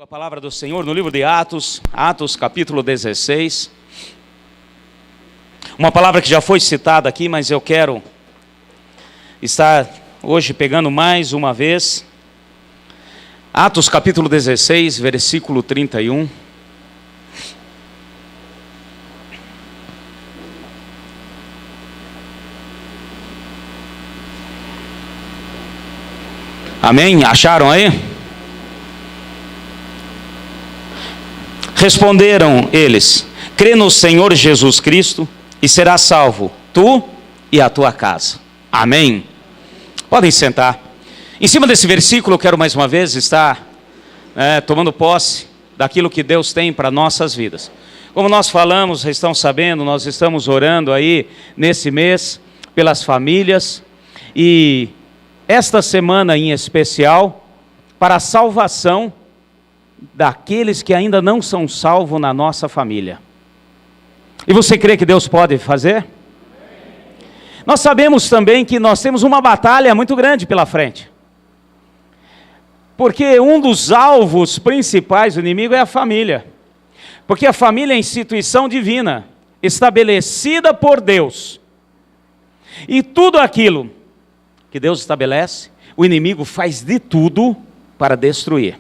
A palavra do Senhor no livro de Atos, Atos capítulo 16. Uma palavra que já foi citada aqui, mas eu quero estar hoje pegando mais uma vez. Atos capítulo 16, versículo 31. Amém? Acharam aí? Responderam eles: crê no Senhor Jesus Cristo e serás salvo, tu e a tua casa. Amém? Podem sentar. Em cima desse versículo eu quero mais uma vez estar tomando posse daquilo que Deus tem para nossas vidas. Como nós falamos, vocês estão sabendo, nós estamos orando aí nesse mês pelas famílias. E esta semana em especial, para a salvação daqueles que ainda não são salvos na nossa família. E você crê que Deus pode fazer? Nós sabemos também que nós temos uma batalha muito grande pela frente. Porque um dos alvos principais do inimigo é a família. Porque a família é a instituição divina, estabelecida por Deus. E tudo aquilo que Deus estabelece, o inimigo faz de tudo para destruir.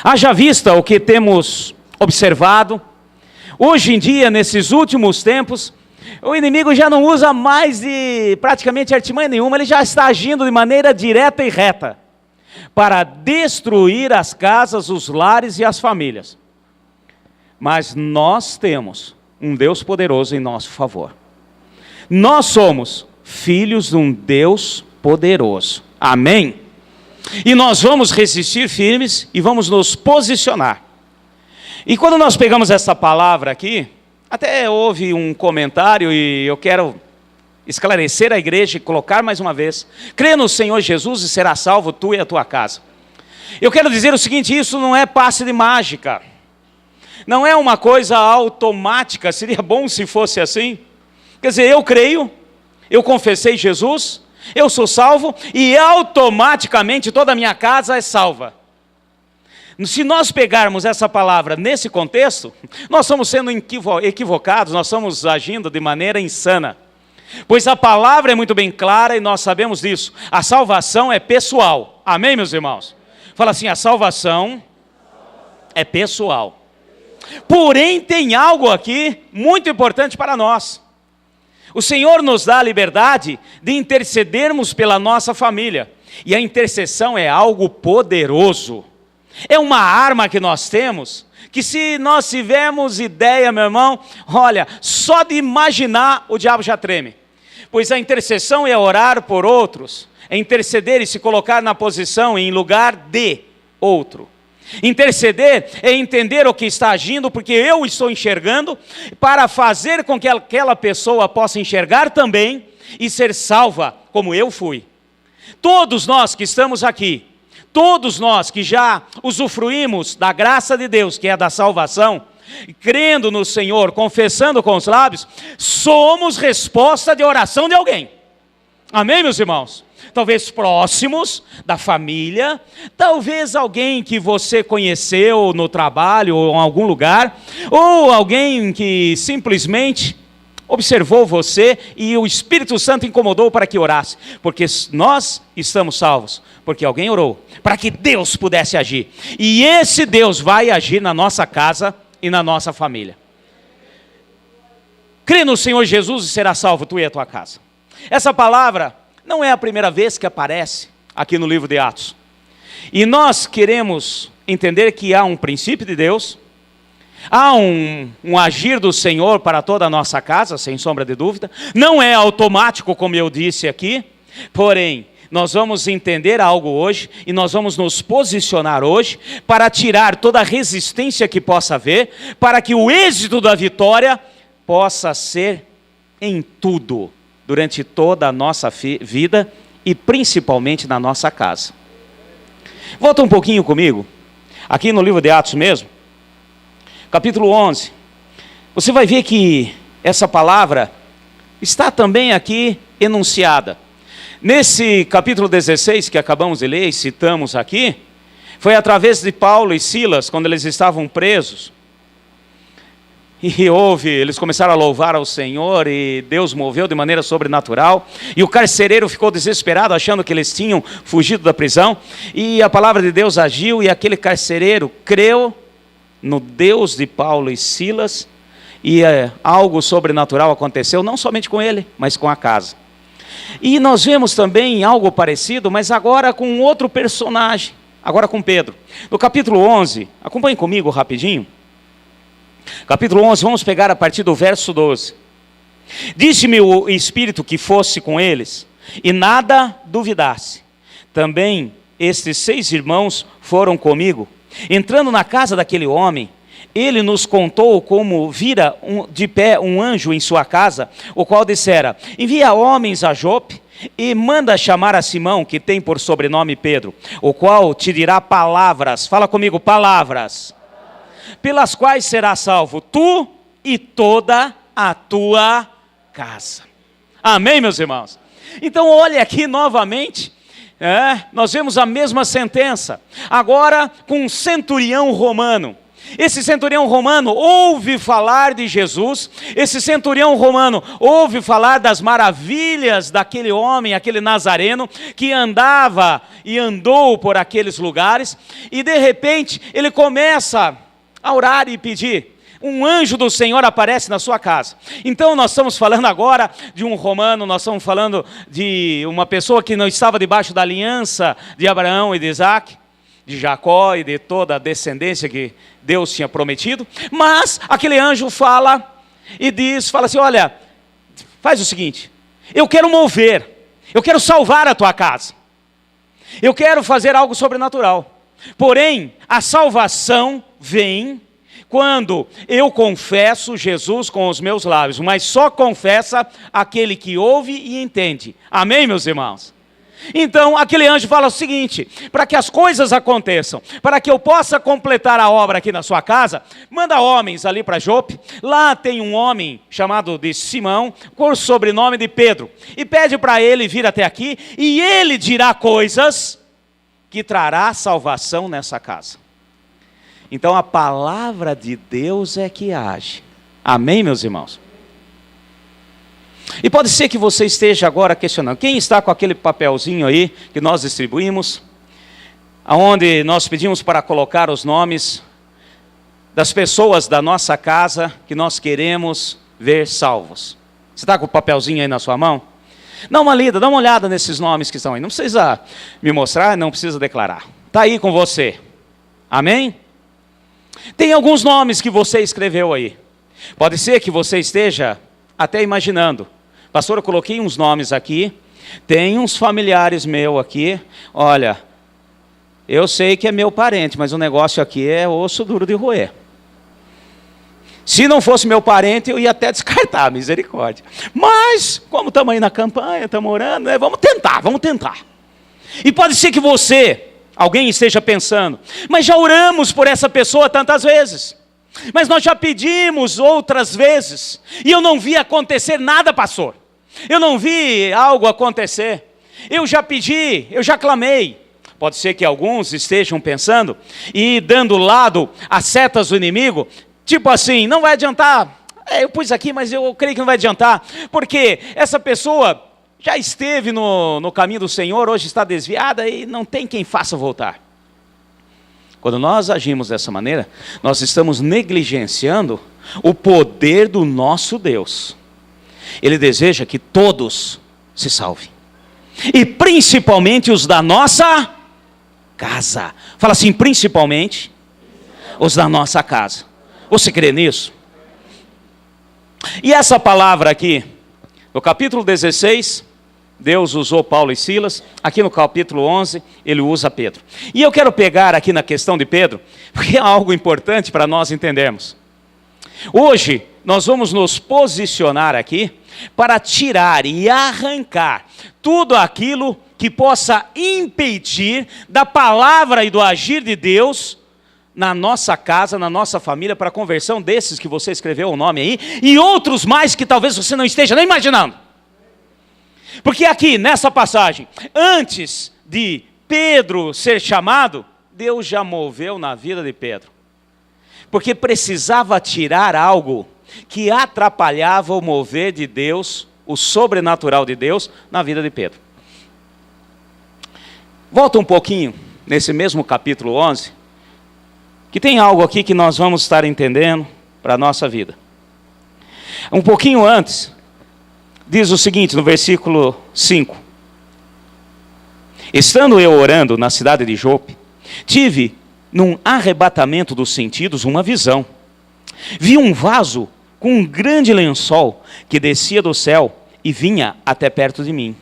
Haja vista o que temos observado, hoje em dia, nesses últimos tempos, o inimigo já não usa mais de praticamente artimanha nenhuma, ele já está agindo de maneira direta e reta, para destruir as casas, os lares e as famílias. Mas nós temos um Deus poderoso em nosso favor. Nós somos filhos de um Deus poderoso. Amém? E nós vamos resistir firmes e vamos nos posicionar. E quando nós pegamos essa palavra aqui, até houve um comentário e eu quero esclarecer a igreja e colocar mais uma vez: crê no Senhor Jesus e será salvo tu e a tua casa. Eu quero dizer o seguinte: isso não é passe de mágica, não é uma coisa automática. Seria bom se fosse assim. Quer dizer, eu creio, eu confessei Jesus, eu sou salvo e automaticamente toda a minha casa é salva. Se nós pegarmos essa palavra nesse contexto, nós estamos sendo equivocados, nós estamos agindo de maneira insana. Pois a palavra é muito bem clara e nós sabemos disso. A salvação é pessoal. Amém, meus irmãos? Fala assim: a salvação é pessoal. Porém, tem algo aqui muito importante para nós. O Senhor nos dá a liberdade de intercedermos pela nossa família. E a intercessão é algo poderoso. É uma arma que nós temos, que se nós tivermos ideia, meu irmão, olha, só de imaginar o diabo já treme. Pois a intercessão é orar por outros, é interceder e se colocar na posição em lugar de outro. Interceder é entender o que está agindo, porque eu estou enxergando, para fazer com que aquela pessoa possa enxergar também e ser salva como eu fui. Todos nós que estamos aqui, todos nós que já usufruímos da graça de Deus, que é da salvação, crendo no Senhor, confessando com os lábios, somos resposta de oração de alguém. Amém, meus irmãos? Talvez próximos da família, talvez alguém que você conheceu no trabalho ou em algum lugar, ou alguém que simplesmente observou você e o Espírito Santo incomodou para que orasse, porque nós estamos salvos, porque alguém orou, para que Deus pudesse agir, e esse Deus vai agir na nossa casa e na nossa família. Crê no Senhor Jesus e será salvo tu e a tua casa. Essa palavra não é a primeira vez que aparece aqui no livro de Atos. E nós queremos entender que há um princípio de Deus, há um agir do Senhor para toda a nossa casa, sem sombra de dúvida. Não é automático, como eu disse aqui, porém, nós vamos entender algo hoje e nós vamos nos posicionar hoje para tirar toda a resistência que possa haver, para que o êxito da vitória possa ser em tudo, durante toda a nossa vida e principalmente na nossa casa. Volta um pouquinho comigo, aqui no livro de Atos mesmo, capítulo 11. Você vai ver que essa palavra está também aqui enunciada. Nesse capítulo 16 que acabamos de ler e citamos aqui, Foi através de Paulo e Silas, quando eles estavam presos. E eles começaram a louvar ao Senhor e Deus moveu de maneira sobrenatural. E o carcereiro ficou desesperado, achando que eles tinham fugido da prisão. E a palavra de Deus agiu e aquele carcereiro creu no Deus de Paulo e Silas. E algo sobrenatural aconteceu, não somente com ele, mas com a casa. E nós vemos também algo parecido, mas agora com outro personagem. Agora com Pedro. No capítulo 11, acompanhe comigo rapidinho. Capítulo 11, vamos pegar a partir do verso 12. Disse-me o Espírito que fosse com eles, e nada duvidasse. Também estes 6 irmãos foram comigo. Entrando na casa daquele homem, ele nos contou como vira de pé um anjo em sua casa, o qual dissera: envia homens a Jope, e manda chamar a Simão, que tem por sobrenome Pedro, o qual te dirá palavras, fala comigo, palavras, pelas quais será salvo tu e toda a tua casa. Amém, meus irmãos? Então olhe aqui novamente, nós vemos a mesma sentença, agora com um centurião romano. Esse centurião romano ouve falar de Jesus, esse centurião romano ouve falar das maravilhas daquele homem, aquele nazareno, que andava e andou por aqueles lugares, e de repente ele começa a orar e pedir. Um anjo do Senhor aparece na sua casa. Então nós estamos falando agora de um romano, nós estamos falando de uma pessoa que não estava debaixo da aliança de Abraão e de Isaac, de Jacó e de toda a descendência que Deus tinha prometido, mas aquele anjo fala assim, olha, faz o seguinte, eu quero mover, eu quero salvar a tua casa, eu quero fazer algo sobrenatural, porém a salvação vem quando eu confesso Jesus com os meus lábios, mas só confessa aquele que ouve e entende. Amém, meus irmãos? Então aquele anjo fala o seguinte: para que as coisas aconteçam, para que eu possa completar a obra aqui na sua casa, manda homens ali para Jope. Lá tem um homem chamado de Simão, com sobrenome de Pedro, e pede para ele vir até aqui, e ele dirá coisas que trará salvação nessa casa. Então a palavra de Deus é que age. Amém, meus irmãos? E pode ser que você esteja agora questionando, quem está com aquele papelzinho aí que nós distribuímos, aonde nós pedimos para colocar os nomes das pessoas da nossa casa que nós queremos ver salvos. Você está com o papelzinho aí na sua mão? Dá uma lida, dá uma olhada nesses nomes que estão aí. Não precisa me mostrar, não precisa declarar. Está aí com você. Amém? Tem alguns nomes que você escreveu aí. Pode ser que você esteja até imaginando, pastor, eu coloquei uns nomes aqui, tem uns familiares meus aqui, olha, eu sei que é meu parente, mas o negócio aqui é osso duro de roer. Se não fosse meu parente, eu ia até descartar, misericórdia. Mas, como estamos aí na campanha, estamos orando, né, vamos tentar. E pode ser que alguém esteja pensando, mas já oramos por essa pessoa tantas vezes. Mas nós já pedimos outras vezes, e eu não vi acontecer nada, pastor. Eu não vi algo acontecer. Eu já pedi, eu já clamei. Pode ser que alguns estejam pensando e dando lado às setas do inimigo, tipo assim, não vai adiantar. Eu pus aqui, mas eu creio que não vai adiantar, porque essa pessoa já esteve no caminho do Senhor, hoje está desviada e não tem quem faça voltar. Quando nós agimos dessa maneira, nós estamos negligenciando o poder do nosso Deus. Ele deseja que todos se salvem. E principalmente os da nossa casa. Fala assim, principalmente os da nossa casa. Você crê nisso? E essa palavra aqui, no capítulo 16... Deus usou Paulo e Silas, aqui no capítulo 11, ele usa Pedro. E eu quero pegar aqui na questão de Pedro, porque é algo importante para nós entendermos. Hoje, nós vamos nos posicionar aqui para tirar e arrancar tudo aquilo que possa impedir da palavra e do agir de Deus na nossa casa, na nossa família, para a conversão desses que você escreveu o nome aí, e outros mais que talvez você não esteja nem imaginando. Porque aqui, nessa passagem, antes de Pedro ser chamado, Deus já moveu na vida de Pedro, porque precisava tirar algo que atrapalhava o mover de Deus, o sobrenatural de Deus, na vida de Pedro. Volta um pouquinho, nesse mesmo capítulo 11, que tem algo aqui que nós vamos estar entendendo para a nossa vida. Um pouquinho antes, diz o seguinte, no versículo 5. Estando eu orando na cidade de Jope, tive, num arrebatamento dos sentidos, uma visão. Vi um vaso com um grande lençol que descia do céu e vinha até perto de mim.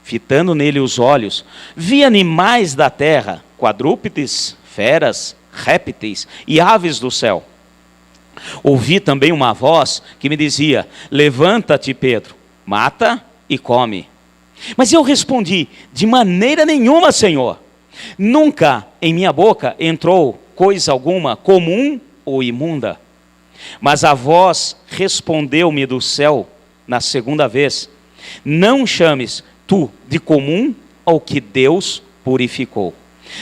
Fitando nele os olhos, vi animais da terra, quadrúpedes, feras, répteis e aves do céu. Ouvi também uma voz que me dizia: levanta-te, Pedro, mata e come. Mas eu respondi: de maneira nenhuma, Senhor. Nunca em minha boca entrou coisa alguma comum ou imunda. Mas a voz respondeu-me do céu na segunda vez: não chames tu de comum ao que Deus purificou.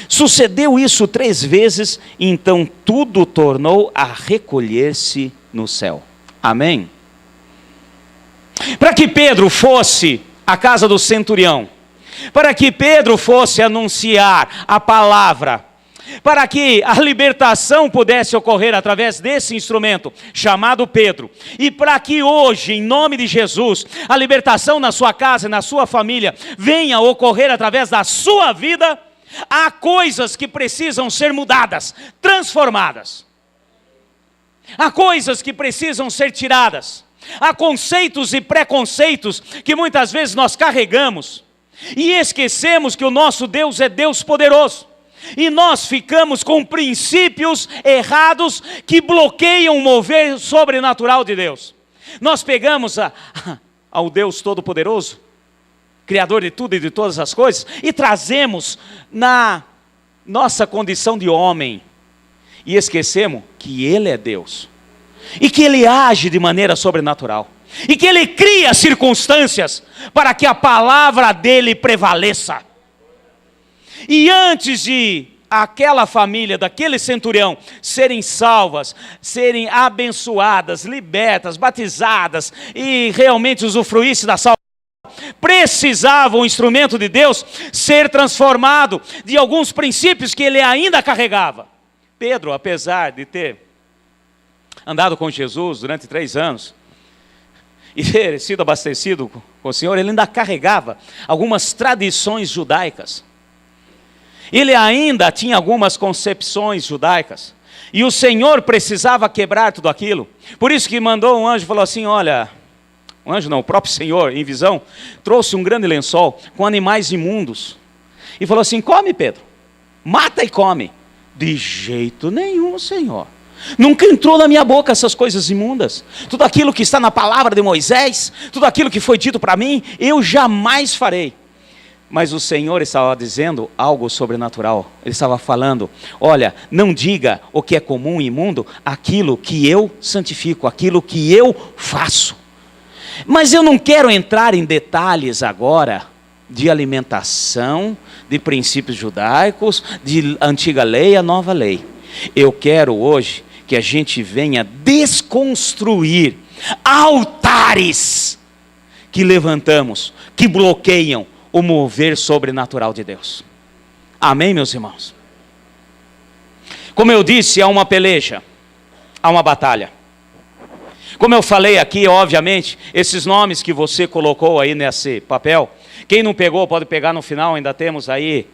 Sucedeu isso 3 vezes, e então tudo tornou a recolher-se no céu. Amém? Para que Pedro fosse à casa do centurião, para que Pedro fosse anunciar a palavra, para que a libertação pudesse ocorrer através desse instrumento chamado Pedro, e para que hoje, em nome de Jesus, a libertação na sua casa e na sua família venha ocorrer através da sua vida, há coisas que precisam ser mudadas, transformadas. Há coisas que precisam ser tiradas. Há conceitos e preconceitos que muitas vezes nós carregamos e esquecemos que o nosso Deus é Deus poderoso. E nós ficamos com princípios errados que bloqueiam o mover sobrenatural de Deus. Nós pegamos ao Deus Todo-Poderoso, Criador de tudo e de todas as coisas, e trazemos na nossa condição de homem, e esquecemos que Ele é Deus, e que Ele age de maneira sobrenatural, e que Ele cria circunstâncias para que a palavra dEle prevaleça. E antes de aquela família, daquele centurião, serem salvas, serem abençoadas, libertas, batizadas, e realmente usufruísse da salvação, precisava o instrumento de Deus ser transformado de alguns princípios que ele ainda carregava. Pedro, apesar de ter andado com Jesus durante 3 anos e ter sido abastecido com o Senhor, ele ainda carregava algumas tradições judaicas. Ele ainda tinha algumas concepções judaicas. E o Senhor precisava quebrar tudo aquilo. Por isso que mandou um anjo e falou assim: olha, um anjo não, o próprio Senhor, em visão, trouxe um grande lençol com animais imundos. E falou assim: come, Pedro, mata e come. De jeito nenhum, Senhor. Nunca entrou na minha boca essas coisas imundas. Tudo aquilo que está na palavra de Moisés, tudo aquilo que foi dito para mim, eu jamais farei. Mas o Senhor estava dizendo algo sobrenatural. Ele estava falando: olha, não diga o que é comum e imundo, aquilo que eu santifico, aquilo que eu faço. Mas eu não quero entrar em detalhes agora de alimentação, de princípios judaicos, de antiga lei a nova lei. Eu quero hoje que a gente venha desconstruir altares que levantamos, que bloqueiam o mover sobrenatural de Deus. Amém, meus irmãos? Como eu disse, há uma peleja, há uma batalha. Como eu falei aqui, obviamente, esses nomes que você colocou aí nesse papel, quem não pegou pode pegar no final, ainda temos aí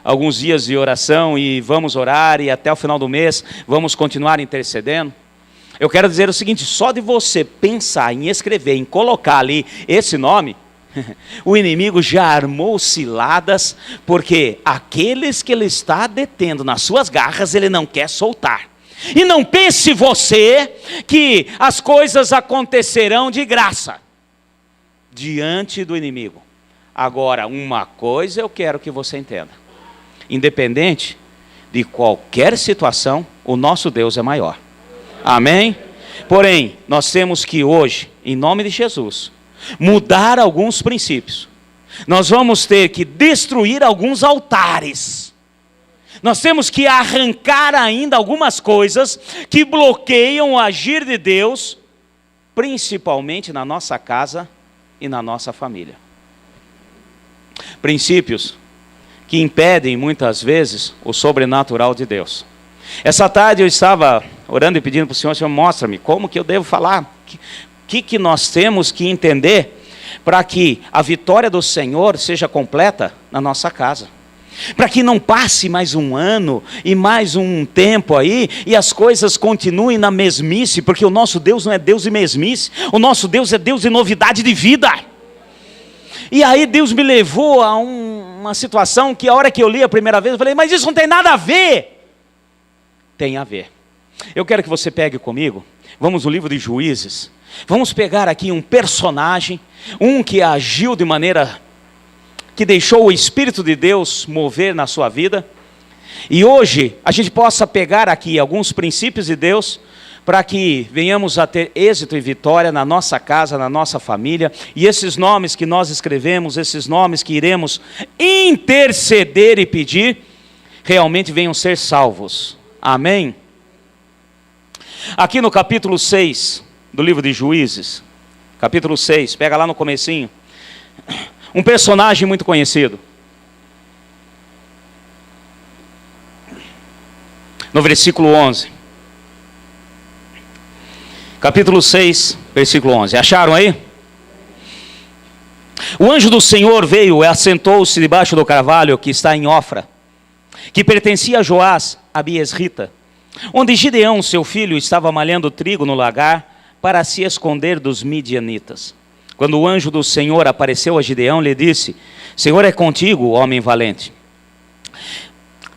alguns dias de oração e vamos orar, e até o final do mês vamos continuar intercedendo. Eu quero dizer o seguinte: só de você pensar em escrever, em colocar ali esse nome, o inimigo já armou ciladas, porque aqueles que ele está detendo nas suas garras, ele não quer soltar. E não pense você que as coisas acontecerão de graça diante do inimigo. Agora, uma coisa eu quero que você entenda: independente de qualquer situação, o nosso Deus é maior. Amém? Porém, nós temos que hoje, em nome de Jesus, mudar alguns princípios. Nós vamos ter que destruir alguns altares. Nós temos que arrancar ainda algumas coisas que bloqueiam o agir de Deus, principalmente na nossa casa e na nossa família. Princípios que impedem muitas vezes o sobrenatural de Deus. Essa tarde eu estava orando e pedindo para o Senhor: Senhor, mostra-me como que eu devo falar, o que nós temos que entender para que a vitória do Senhor seja completa na nossa casa. Para que não passe mais um ano e mais um tempo aí e as coisas continuem na mesmice, porque o nosso Deus não é Deus de mesmice, o nosso Deus é Deus de novidade de vida. E aí Deus me levou a uma situação que a hora que eu li a primeira vez, eu falei: mas isso não tem nada a ver. Tem a ver. Eu quero que você pegue comigo, vamos no livro de Juízes, vamos pegar aqui um personagem, um que agiu de maneira que deixou o Espírito de Deus mover na sua vida, e hoje a gente possa pegar aqui alguns princípios de Deus, para que venhamos a ter êxito e vitória na nossa casa, na nossa família, e esses nomes que nós escrevemos, esses nomes que iremos interceder e pedir, realmente venham ser salvos. Amém? Aqui no capítulo 6 do livro de Juízes, capítulo 6, pega lá no comecinho, um personagem muito conhecido. No versículo 11. Capítulo 6, versículo 11. Acharam aí? O anjo do Senhor veio e assentou-se debaixo do carvalho que está em Ofra, que pertencia a Joás, a Biesrita, onde Gideão, seu filho, estava malhando trigo no lagar para se esconder dos midianitas. Quando o anjo do Senhor apareceu a Gideão, lhe disse: Senhor é contigo, homem valente.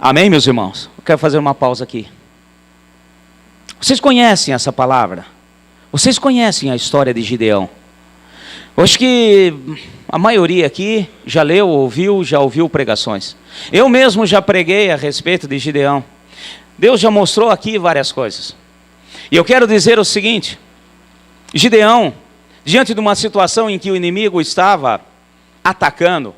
Amém, meus irmãos? Eu quero fazer uma pausa aqui. Vocês conhecem essa palavra? Vocês conhecem a história de Gideão? Eu acho que a maioria aqui já leu, ouviu, já ouviu pregações. Eu mesmo já preguei a respeito de Gideão. Deus já mostrou aqui várias coisas. E eu quero dizer o seguinte: Gideão, diante de uma situação em que o inimigo estava atacando,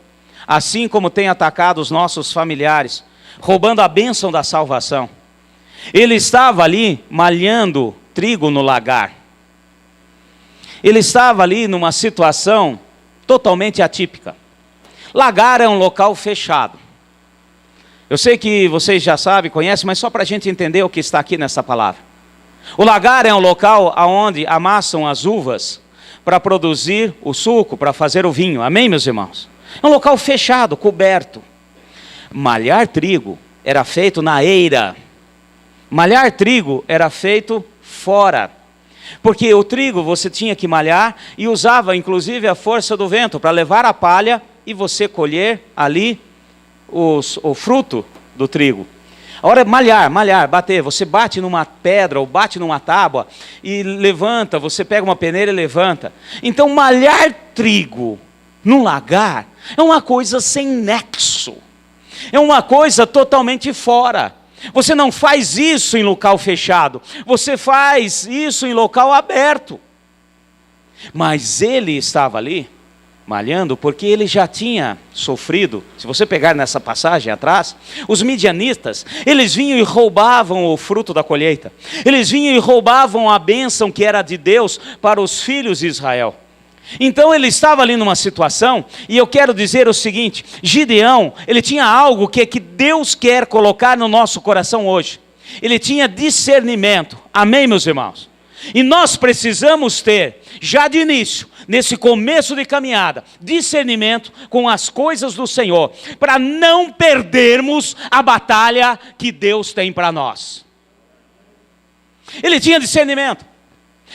assim como tem atacado os nossos familiares, roubando a bênção da salvação, ele estava ali malhando trigo no lagar. Ele estava ali numa situação totalmente atípica. Lagar é um local fechado. Eu sei que vocês já sabem, conhecem, mas só para a gente entender o que está aqui nessa palavra. O lagar é um local onde amassam as uvas para produzir o suco, para fazer o vinho. Amém, meus irmãos? É um local fechado, coberto. Malhar trigo era feito na eira. Malhar trigo era feito fora. Porque o trigo você tinha que malhar e usava inclusive a força do vento para levar a palha e você colher ali o fruto do trigo. A hora é malhar, bater. Você bate numa pedra ou bate numa tábua e levanta, você pega uma peneira e levanta. Então malhar trigo num lagar é uma coisa sem nexo. É uma coisa totalmente fora. Você não faz isso em local fechado, você faz isso em local aberto. Mas ele estava ali, malhando, porque ele já tinha sofrido. Se você pegar nessa passagem atrás, os midianitas, eles vinham e roubavam o fruto da colheita. Eles vinham e roubavam a bênção que era de Deus para os filhos de Israel. Então ele estava ali numa situação, e eu quero dizer o seguinte: Gideão, ele tinha algo que Deus quer colocar no nosso coração hoje. Ele tinha discernimento. Amém, meus irmãos? E nós precisamos ter, já de início, nesse começo de caminhada, discernimento com as coisas do Senhor, para não perdermos a batalha que Deus tem para nós. Ele tinha discernimento.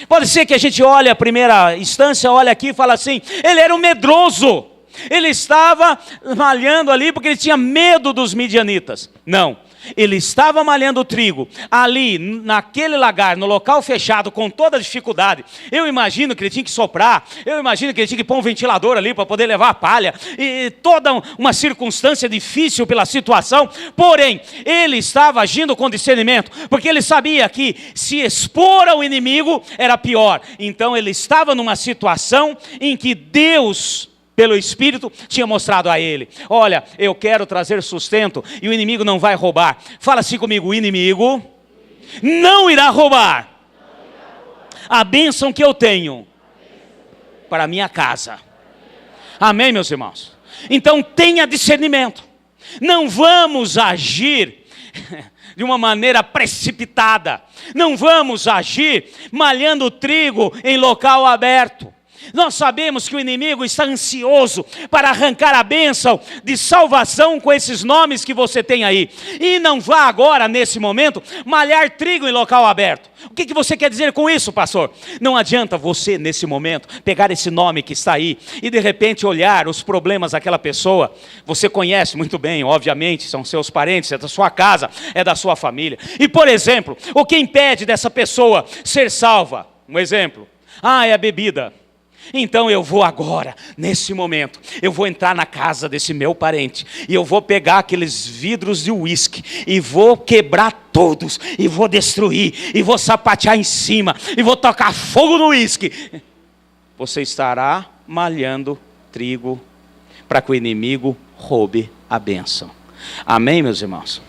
Pode ser que a gente olhe a primeira instância, olha aqui e fala assim: ele era um medroso. Ele estava malhando ali porque ele tinha medo dos midianitas. Não. Ele estava malhando o trigo ali, naquele lagar, no local fechado, com toda a dificuldade. Eu imagino que ele tinha que soprar, eu imagino que ele tinha que pôr um ventilador ali para poder levar a palha, e toda uma circunstância difícil pela situação. Porém, ele estava agindo com discernimento, porque ele sabia que se expor ao inimigo era pior. Então ele estava numa situação em que Deus pelo Espírito, tinha mostrado a ele: olha, eu quero trazer sustento e o inimigo não vai roubar. Fala assim comigo: o inimigo não irá roubar a bênção que eu tenho para a minha casa. Amém, meus irmãos? Então tenha discernimento. Não vamos agir de uma maneira precipitada. Não vamos agir malhando trigo em local aberto. Nós sabemos que o inimigo está ansioso para arrancar a bênção de salvação com esses nomes que você tem aí. E não vá agora, nesse momento, malhar trigo em local aberto. O que você quer dizer com isso, pastor? Não adianta você, nesse momento, pegar esse nome que está aí e de repente olhar os problemas daquela pessoa. Você conhece muito bem, obviamente, são seus parentes, é da sua casa, é da sua família. E, por exemplo, o que impede dessa pessoa ser salva? Um exemplo: é a bebida. Então eu vou agora, nesse momento, eu vou entrar na casa desse meu parente e eu vou pegar aqueles vidros de uísque e vou quebrar todos, e vou destruir, e vou sapatear em cima, e vou tocar fogo no uísque. Você estará malhando trigo para que o inimigo roube a bênção. Amém, meus irmãos?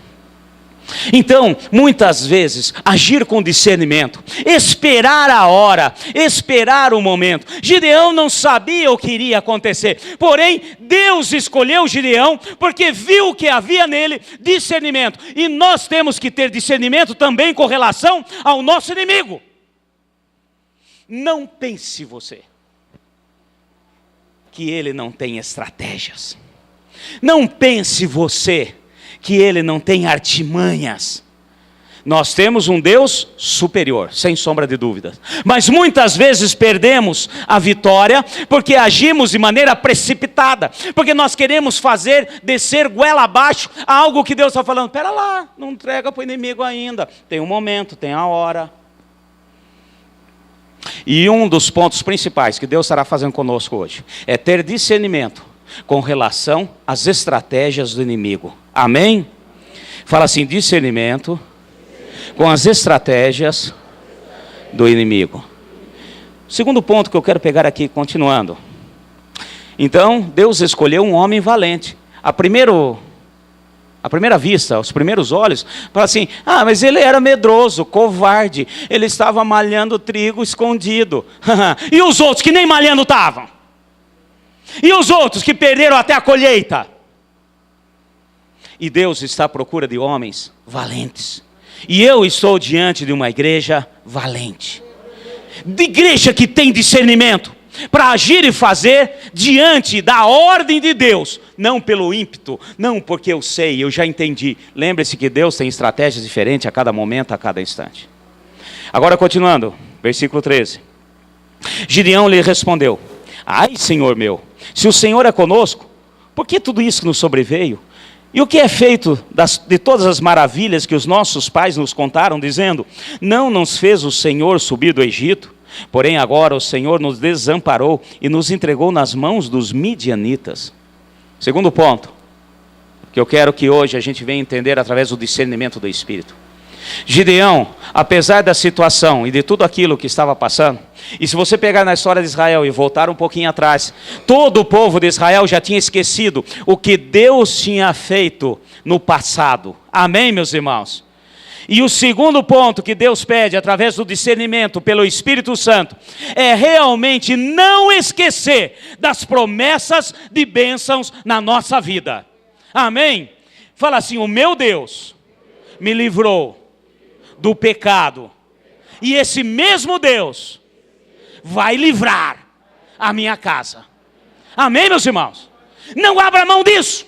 Então, muitas vezes, agir com discernimento, esperar a hora, esperar o momento. Gideão não sabia o que iria acontecer, porém, Deus escolheu Gideão, porque viu que havia nele discernimento. E nós temos que ter discernimento também com relação ao nosso inimigo. Não pense você que ele não tem estratégias. Não pense você que ele não tem artimanhas. Nós temos um Deus superior, sem sombra de dúvidas. Mas muitas vezes perdemos a vitória porque agimos de maneira precipitada. Porque nós queremos descer goela abaixo algo que Deus está falando: espera lá, não entrega para o inimigo ainda. Tem um momento, tem a hora. E um dos pontos principais que Deus estará fazendo conosco hoje é ter discernimento com relação às estratégias do inimigo. Amém? Fala assim: discernimento com as estratégias do inimigo. Segundo ponto que eu quero pegar aqui, continuando. Então, Deus escolheu um homem valente. À primeira vista, aos primeiros olhos, fala assim: mas ele era medroso, covarde, ele estava malhando trigo escondido. E os outros que nem malhando estavam? E os outros que perderam até a colheita? E Deus está à procura de homens valentes. E eu estou diante de uma igreja valente. De igreja que tem discernimento para agir e fazer diante da ordem de Deus. Não pelo ímpeto, não porque eu sei, eu já entendi. Lembre-se que Deus tem estratégias diferentes a cada momento, a cada instante. Agora continuando, versículo 13. Gideão lhe respondeu: ai, Senhor meu, se o Senhor é conosco, por que tudo isso nos sobreveio? E o que é feito de todas as maravilhas que os nossos pais nos contaram, dizendo: não nos fez o Senhor subir do Egito? Porém agora o Senhor nos desamparou e nos entregou nas mãos dos midianitas. Segundo ponto, que eu quero que hoje a gente venha entender através do discernimento do Espírito. Gideão, apesar da situação e de tudo aquilo que estava passando, e se você pegar na história de Israel e voltar um pouquinho atrás, todo o povo de Israel já tinha esquecido o que Deus tinha feito no passado. Amém, meus irmãos? E o segundo ponto que Deus pede através do discernimento pelo Espírito Santo é realmente não esquecer das promessas de bênçãos na nossa vida. Amém? Fala assim: o meu Deus me livrou do pecado, e esse mesmo Deus vai livrar a minha casa. Amém, meus irmãos? Não abra mão disso.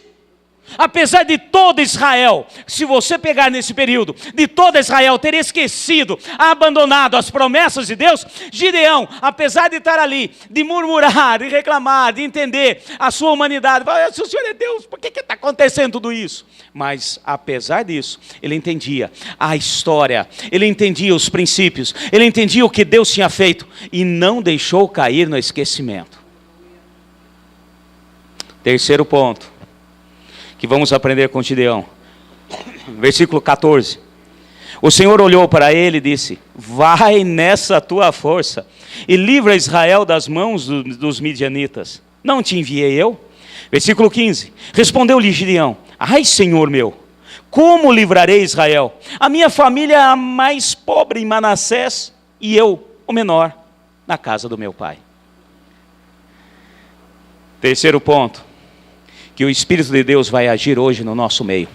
Apesar de todo Israel, se você pegar nesse período, de todo Israel ter esquecido, abandonado as promessas de Deus, Gideão, apesar de estar ali, de murmurar, de reclamar, de entender a sua humanidade, fala: se o Senhor é Deus, por que está acontecendo tudo isso? Mas apesar disso, ele entendia a história, ele entendia os princípios, ele entendia o que Deus tinha feito e não deixou cair no esquecimento. Terceiro ponto que vamos aprender com Gideão, versículo 14. O Senhor olhou para ele e disse: vai nessa tua força e livra Israel das mãos dos midianitas. Não te enviei eu? Versículo 15. Respondeu-lhe Gideão: ai, Senhor meu, como livrarei Israel? A minha família é a mais pobre em Manassés, e eu, o menor, na casa do meu pai. Terceiro ponto, que o Espírito de Deus vai agir hoje no nosso meio.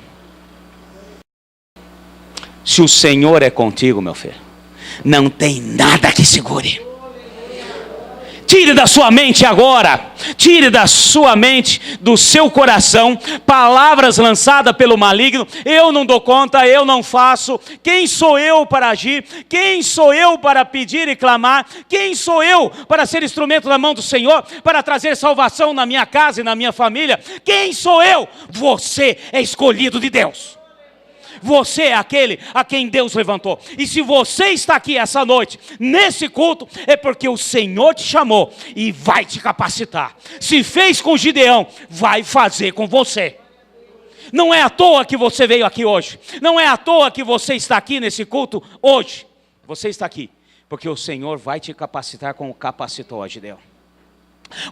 Se o Senhor é contigo, meu filho, não tem nada que segure. Tire da sua mente agora, tire da sua mente, do seu coração, palavras lançadas pelo maligno: eu não dou conta, eu não faço, quem sou eu para agir, quem sou eu para pedir e clamar, quem sou eu para ser instrumento na mão do Senhor, para trazer salvação na minha casa e na minha família, quem sou eu? Você é escolhido de Deus. Você é aquele a quem Deus levantou. E se você está aqui essa noite, nesse culto, é porque o Senhor te chamou e vai te capacitar. Se fez com Gideão, vai fazer com você. Não é à toa que você veio aqui hoje. Não é à toa que você está aqui nesse culto hoje. Você está aqui porque o Senhor vai te capacitar como capacitou a Gideão.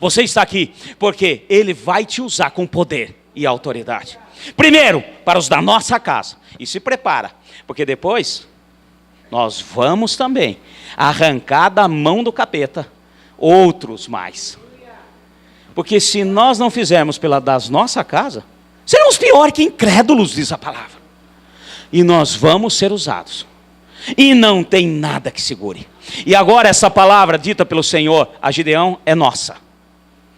Você está aqui porque Ele vai te usar com poder e autoridade. Primeiro, para os da nossa casa. E se prepara, porque depois nós vamos também arrancar da mão do capeta outros mais. Porque se nós não fizermos pela das nossa casa, seremos pior que incrédulos, diz a palavra. E nós vamos ser usados. E não tem nada que segure. E agora essa palavra dita pelo Senhor a Gideão é nossa.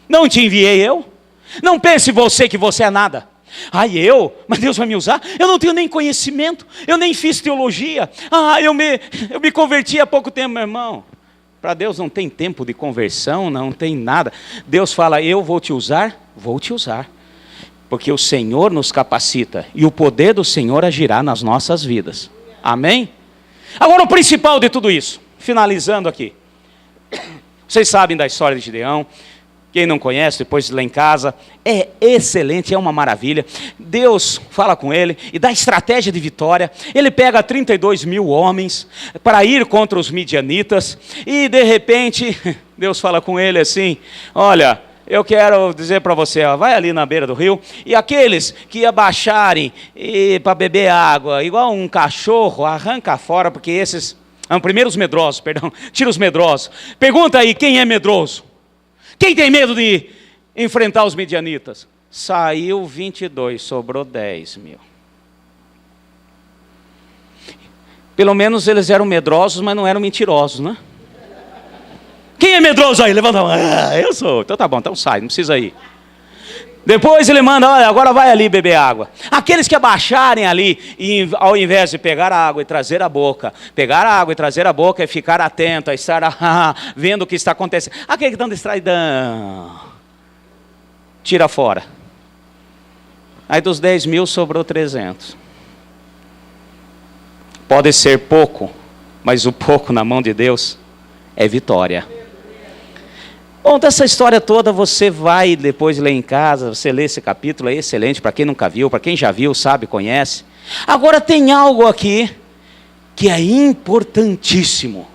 Não te enviei eu? Não pense você que você é nada. Ai, mas Deus vai me usar? Eu não tenho nem conhecimento, eu nem fiz teologia. Eu me converti há pouco tempo, meu irmão. Para Deus não tem tempo de conversão, não tem nada. Deus fala: eu vou te usar, porque o Senhor nos capacita e o poder do Senhor agirá nas nossas vidas. Amém? Agora o principal de tudo isso, finalizando aqui. Vocês sabem da história de Gideão. Quem não conhece, depois lê em casa. É excelente, é uma maravilha. Deus fala com ele e dá estratégia de vitória. Ele pega 32 mil homens para ir contra os midianitas. E de repente, Deus fala com ele assim: olha, eu quero dizer para você, vai ali na beira do rio. E aqueles que abaixarem para beber água, igual um cachorro, arranca fora, porque esses... primeiro os medrosos, tira os medrosos. Pergunta aí, quem é medroso? Quem tem medo de enfrentar os midianitas? Saiu 22, sobrou 10 mil. Pelo menos eles eram medrosos, mas não eram mentirosos, né? Quem é medroso aí? Levanta a mão. Eu sou. Então tá bom, então sai, não precisa ir. Depois ele manda: olha, agora vai ali beber água. Aqueles que abaixarem ali, e ao invés de pegar a água e trazer a boca, pegar a água e trazer a boca e ficar atento, a estar vendo o que está acontecendo. Aquele que estão distraidão, tira fora. Aí dos 10 mil sobrou 300. Pode ser pouco, mas o pouco na mão de Deus é vitória. Bom, dessa história toda você vai depois ler em casa, você lê esse capítulo, é excelente, para quem nunca viu, para quem já viu, sabe, conhece. Agora tem algo aqui que é importantíssimo.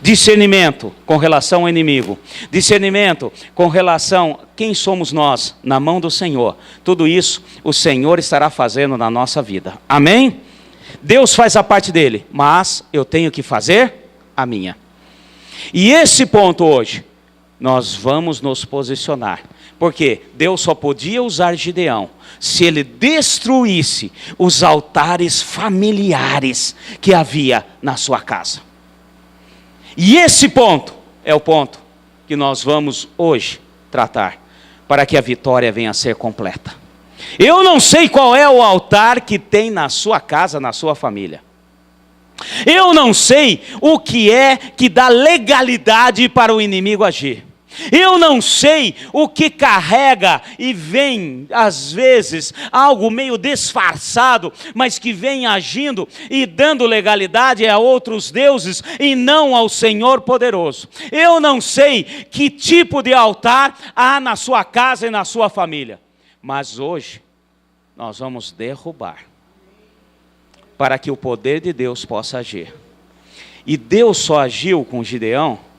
Discernimento com relação ao inimigo. Discernimento com relação a quem somos nós, na mão do Senhor. Tudo isso o Senhor estará fazendo na nossa vida. Amém? Deus faz a parte dele, mas eu tenho que fazer a minha. E esse ponto hoje, nós vamos nos posicionar, porque Deus só podia usar Gideão se ele destruísse os altares familiares que havia na sua casa. E esse ponto é o ponto que nós vamos hoje tratar, para que a vitória venha a ser completa. Eu não sei qual é o altar que tem na sua casa, na sua família. Eu não sei o que é que dá legalidade para o inimigo agir. Eu não sei o que carrega e vem, às vezes, algo meio disfarçado, mas que vem agindo e dando legalidade a outros deuses e não ao Senhor poderoso. Eu não sei que tipo de altar há na sua casa e na sua família, mas hoje nós vamos derrubar, para que o poder de Deus possa agir. E Deus só agiu com Gideão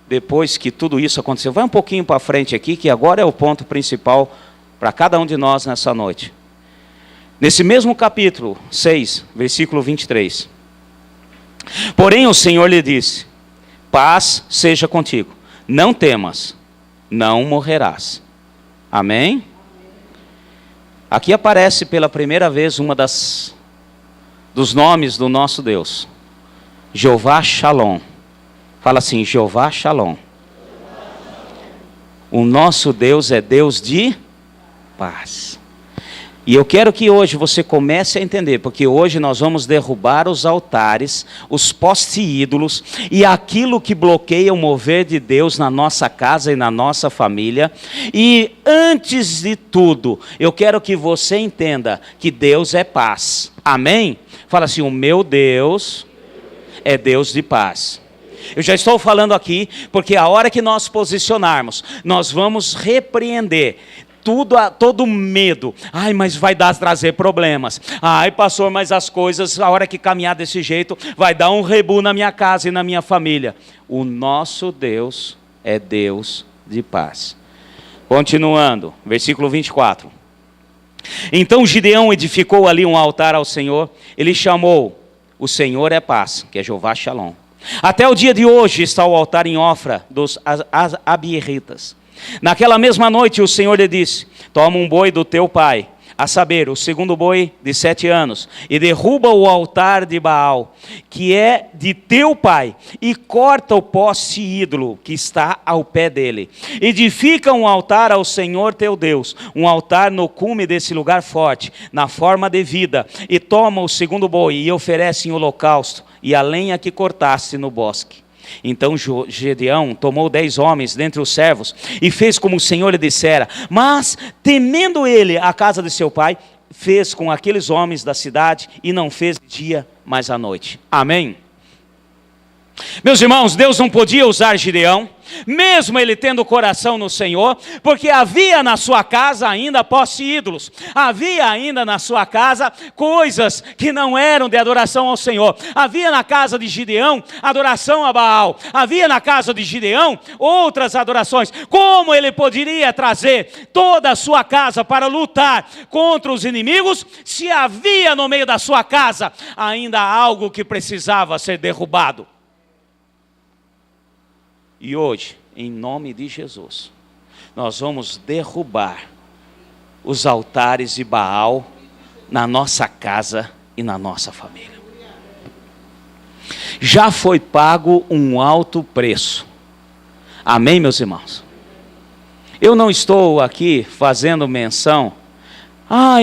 depois que tudo isso aconteceu, vai um pouquinho para frente aqui, que agora é o ponto principal para cada um de nós nessa noite. Nesse mesmo capítulo 6, versículo 23. Porém o Senhor lhe disse: paz seja contigo, não temas, não morrerás. Amém? Aqui aparece pela primeira vez dos nomes do nosso Deus. Jeová Shalom. Fala assim, Jeová Shalom. O nosso Deus é Deus de paz. E eu quero que hoje você comece a entender, porque hoje nós vamos derrubar os altares, os poste-ídolos e aquilo que bloqueia o mover de Deus na nossa casa e na nossa família. E antes de tudo, eu quero que você entenda que Deus é paz. Amém? Fala assim, o meu Deus é Deus de paz. Eu já estou falando aqui, porque a hora que nós posicionarmos, nós vamos repreender todo medo. Ai, mas vai trazer problemas. Ai, pastor, mas as coisas, a hora que caminhar desse jeito, vai dar um rebu na minha casa e na minha família. O nosso Deus é Deus de paz. Continuando, versículo 24. Então Gideão edificou ali um altar ao Senhor. Ele chamou, o Senhor é paz, que é Jeová Shalom. Até o dia de hoje está o altar em Ofra dos Abieritas. Naquela mesma noite o Senhor lhe disse: toma um boi do teu pai, a saber, o segundo boi de 7 anos, e derruba o altar de Baal, que é de teu pai, e corta o poste ídolo que está ao pé dele. Edifica um altar ao Senhor teu Deus, um altar no cume desse lugar forte, na forma devida, e toma o segundo boi e oferece em holocausto, e a lenha que cortaste no bosque. Então Gideão tomou 10 homens dentre os servos e fez como o Senhor lhe dissera. Mas, temendo ele a casa de seu pai, fez com aqueles homens da cidade e não fez dia, mas à noite. Amém? Meus irmãos, Deus não podia usar Gideão, mesmo ele tendo o coração no Senhor, porque havia na sua casa ainda poste-ídolos, havia ainda na sua casa coisas que não eram de adoração ao Senhor, havia na casa de Gideão adoração a Baal, havia na casa de Gideão outras adorações. Como ele poderia trazer toda a sua casa para lutar contra os inimigos, se havia no meio da sua casa ainda algo que precisava ser derrubado? E hoje, em nome de Jesus, nós vamos derrubar os altares de Baal na nossa casa e na nossa família. Já foi pago um alto preço. Amém, meus irmãos? Eu não estou aqui fazendo menção,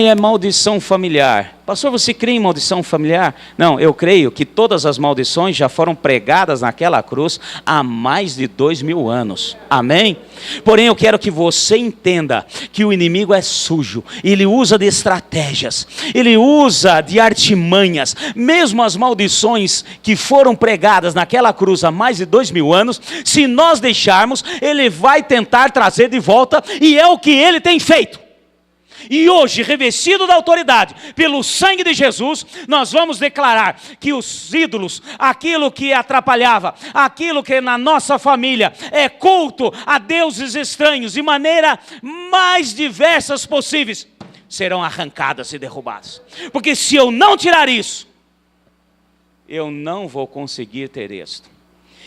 é maldição familiar. Pastor, você crê em maldição familiar? Não, eu creio que todas as maldições já foram pregadas naquela cruz há mais de 2000 anos. Amém? Porém, eu quero que você entenda que o inimigo é sujo. Ele usa de estratégias. Ele usa de artimanhas. Mesmo as maldições que foram pregadas naquela cruz há mais de 2000 anos, se nós deixarmos, ele vai tentar trazer de volta, e é o que ele tem feito. E hoje, revestido da autoridade pelo sangue de Jesus, nós vamos declarar que os ídolos, aquilo que atrapalhava, aquilo que na nossa família é culto a deuses estranhos, de maneira mais diversas possíveis, serão arrancadas e derrubadas. Porque se eu não tirar isso, eu não vou conseguir ter êxito.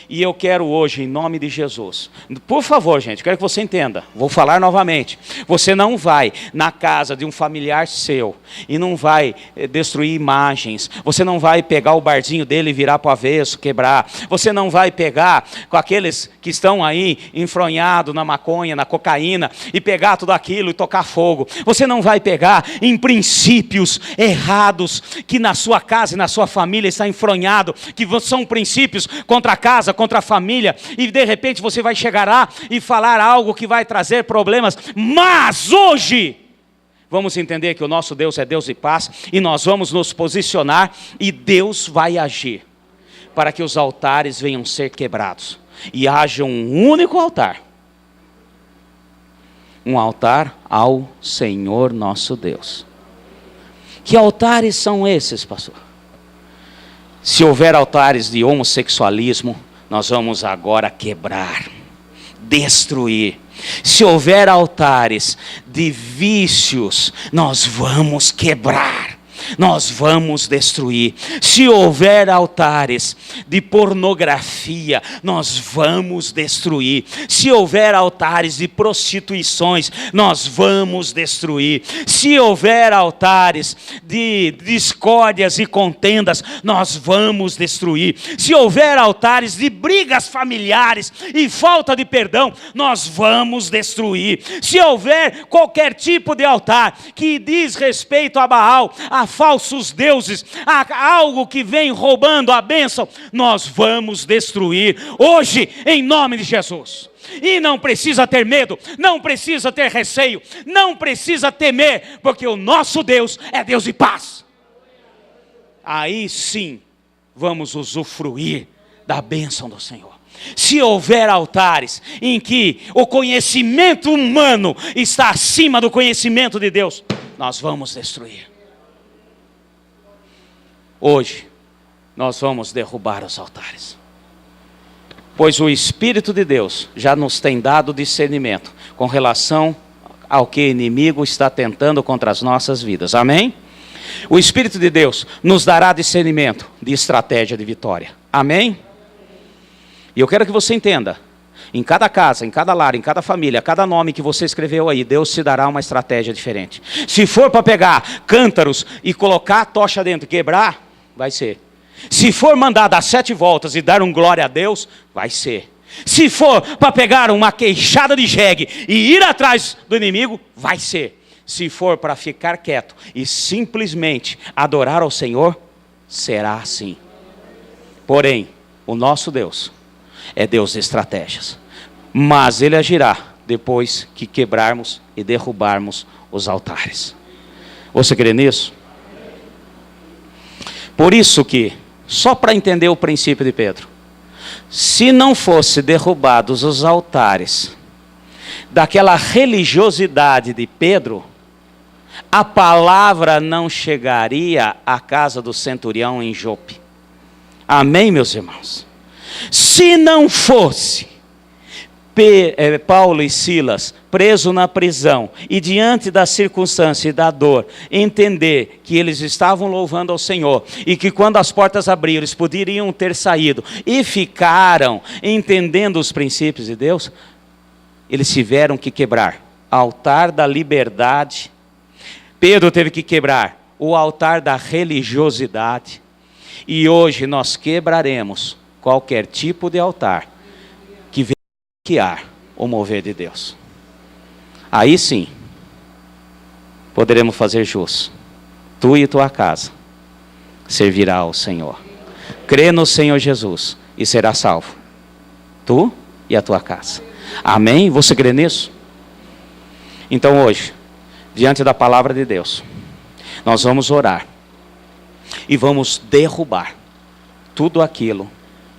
E eu quero hoje, em nome de Jesus, por favor, gente, quero que você entenda, vou falar novamente, você não vai na casa de um familiar seu e não vai destruir imagens, você não vai pegar o barzinho dele e virar para o avesso, quebrar, você não vai pegar com aqueles que estão aí enfronhados na maconha, na cocaína, e pegar tudo aquilo e tocar fogo, você não vai pegar em princípios errados que na sua casa e na sua família está enfronhado, que são princípios contra a casa, contra a família, e de repente você vai chegar lá e falar algo que vai trazer problemas. Mas hoje vamos entender que o nosso Deus é Deus de paz, e nós vamos nos posicionar, e Deus vai agir para que os altares venham ser quebrados e haja um único altar, um altar ao Senhor nosso Deus. Que altares são esses, pastor? Se houver altares de homossexualismo, nós vamos agora quebrar, destruir. Se houver altares de vícios, nós vamos quebrar, nós vamos destruir. Se houver altares de pornografia, nós vamos destruir. Se houver altares de prostituições, nós vamos destruir. Se houver altares de discórdias e contendas, nós vamos destruir. Se houver altares de brigas familiares e falta de perdão, nós vamos destruir. Se houver qualquer tipo de altar que diz respeito a Baal, a falsos deuses, a algo que vem roubando a bênção, nós vamos destruir hoje, em nome de Jesus. E não precisa ter medo, não precisa ter receio, não precisa temer, porque o nosso Deus é Deus de paz. Aí sim, vamos usufruir da bênção do Senhor. Se houver altares em que o conhecimento humano está acima do conhecimento de Deus, nós vamos destruir. Hoje, nós vamos derrubar os altares. Pois o Espírito de Deus já nos tem dado discernimento com relação ao que o inimigo está tentando contra as nossas vidas. Amém? O Espírito de Deus nos dará discernimento de estratégia de vitória. Amém? E eu quero que você entenda, em cada casa, em cada lar, em cada família, cada nome que você escreveu aí, Deus te dará uma estratégia diferente. Se for para pegar cântaros e colocar a tocha dentro e quebrar, vai ser. Se for mandar dar 7 voltas e dar um glória a Deus, vai ser. Se for para pegar uma queixada de jegue e ir atrás do inimigo, vai ser. Se for para ficar quieto e simplesmente adorar ao Senhor, será assim. Porém, o nosso Deus é Deus de estratégias. Mas Ele agirá depois que quebrarmos e derrubarmos os altares. Você crê nisso? Por isso que, só para entender o princípio de Pedro, se não fosse derrubados os altares daquela religiosidade de Pedro, a palavra não chegaria à casa do centurião em Jope. Amém, meus irmãos? Se não fosse Paulo e Silas presos na prisão e diante da circunstância e da dor, entender que eles estavam louvando ao Senhor e que quando as portas abriram, eles poderiam ter saído e ficaram entendendo os princípios de Deus, eles tiveram que quebrar o altar da liberdade. Pedro teve que quebrar o altar da religiosidade. E hoje nós quebraremos qualquer tipo de altar que venha bloquear o mover de Deus. Aí sim, poderemos fazer jus. Tu e tua casa servirá ao Senhor. Crê no Senhor Jesus e será salvo. Tu e a tua casa. Amém? Você crê nisso? Então hoje, diante da palavra de Deus, nós vamos orar e vamos derrubar tudo aquilo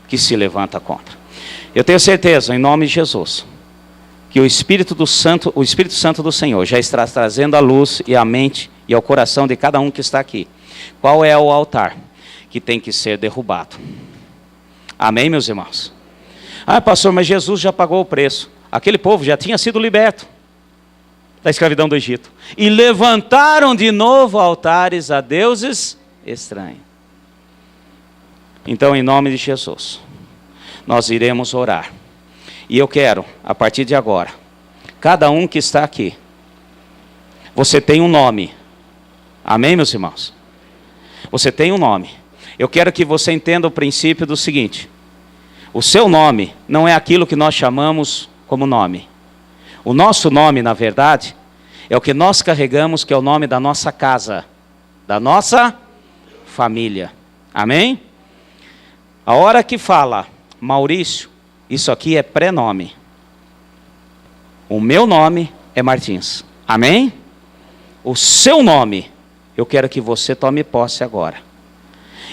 que se levanta contra. Eu tenho certeza, em nome de Jesus, que o Espírito Santo do Senhor já está trazendo a luz e a mente e ao coração de cada um que está aqui. Qual é o altar que tem que ser derrubado? Amém, meus irmãos? Ah, pastor, mas Jesus já pagou o preço. Aquele povo já tinha sido liberto da escravidão do Egito. E levantaram de novo altares a deuses estranhos. Então, em nome de Jesus, nós iremos orar. E eu quero, a partir de agora, cada um que está aqui, você tem um nome. Amém, meus irmãos? Você tem um nome. Eu quero que você entenda o princípio do seguinte: o seu nome não é aquilo que nós chamamos como nome. O nosso nome, na verdade, é o que nós carregamos, que é o nome da nossa casa, da nossa família. Amém? A hora que fala Maurício, isso aqui é pré-nome. O meu nome é Martins. Amém? O seu nome, eu quero que você tome posse agora.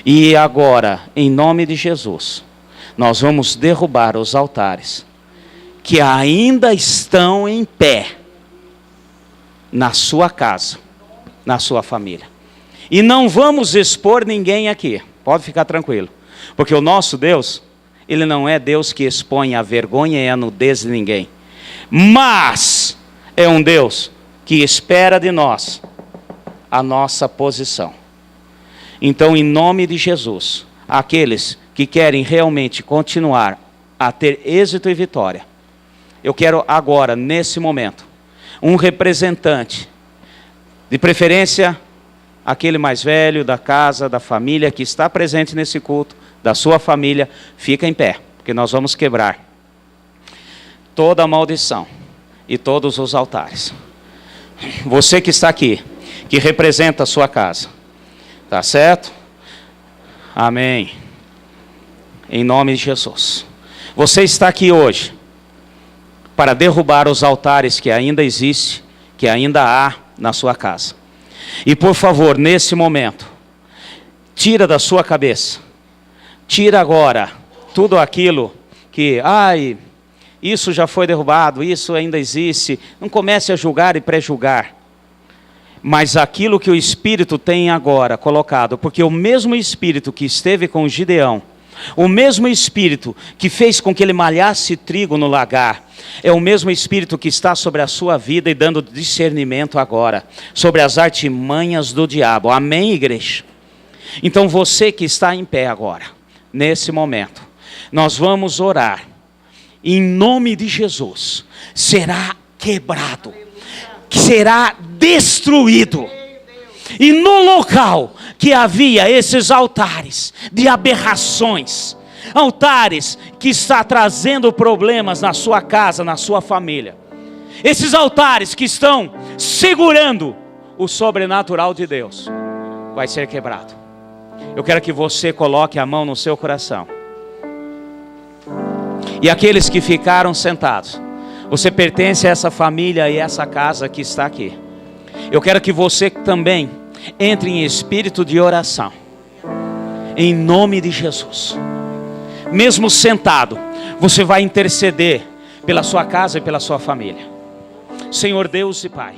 E agora, em nome de Jesus, nós vamos derrubar os altares que ainda estão em pé na sua casa, na sua família. E não vamos expor ninguém aqui, pode ficar tranquilo, porque o nosso Deus Ele não é Deus que expõe a vergonha e a nudez de ninguém. Mas é um Deus que espera de nós a nossa posição. Então, em nome de Jesus, aqueles que querem realmente continuar a ter êxito e vitória, eu quero agora, nesse momento, um representante, de preferência, aquele mais velho da casa, da família, que está presente nesse culto, da sua família, fica em pé, porque nós vamos quebrar toda a maldição e todos os altares. Você que está aqui, que representa a sua casa, tá certo? Amém. Em nome de Jesus. Você está aqui hoje para derrubar os altares que ainda existem, que ainda há na sua casa. E por favor, nesse momento, tira da sua cabeça, tira agora tudo aquilo que, isso já foi derrubado, isso ainda existe. Não comece a julgar e pré-julgar. Mas aquilo que o Espírito tem agora colocado, porque o mesmo Espírito que esteve com Gideão, o mesmo Espírito que fez com que ele malhasse trigo no lagar, é o mesmo Espírito que está sobre a sua vida e dando discernimento agora, sobre as artimanhas do diabo. Amém, igreja? Então você que está em pé agora, nesse momento, nós vamos orar, em nome de Jesus, será quebrado, será destruído. E no local que havia esses altares de aberrações, altares que está trazendo problemas na sua casa, na sua família, esses altares que estão segurando o sobrenatural de Deus, vai ser quebrado. Eu quero que você coloque a mão no seu coração. E aqueles que ficaram sentados, você pertence a essa família e essa casa que está aqui. Eu quero que você também entre em espírito de oração, em nome de Jesus. Mesmo sentado, você vai interceder pela sua casa e pela sua família. Senhor Deus e Pai,